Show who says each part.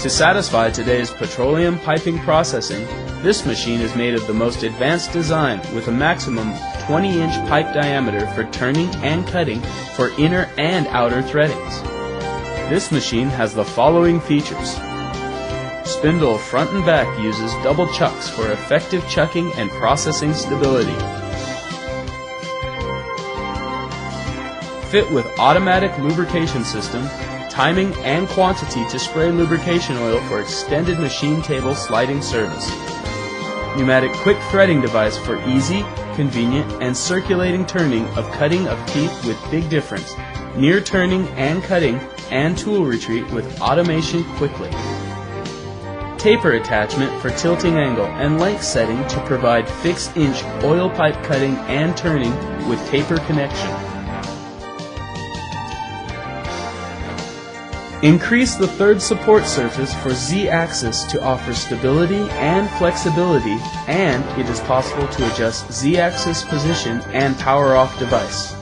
Speaker 1: To satisfy today's petroleum piping processing, this machine is made of the most advanced design with a maximum 20-inch pipe diameter for turning and cutting for inner and outer threadings. This machine has the following features. Spindle front and back uses double chucks for effective chucking and processing stability. Fit with automatic lubrication system, timing and quantity to spray lubrication oil for extended machine table sliding service. Pneumatic quick threading device for easy, convenient, and circulating turning of cutting of teeth with big difference, near turning and cutting, and tool retreat with automation quickly. Taper attachment for tilting angle and length setting to provide fixed inch oil pipe cutting and turning with taper connection. Increase the third support surface for Z-axis to offer stability and flexibility, and it is possible to adjust Z-axis position and power off device.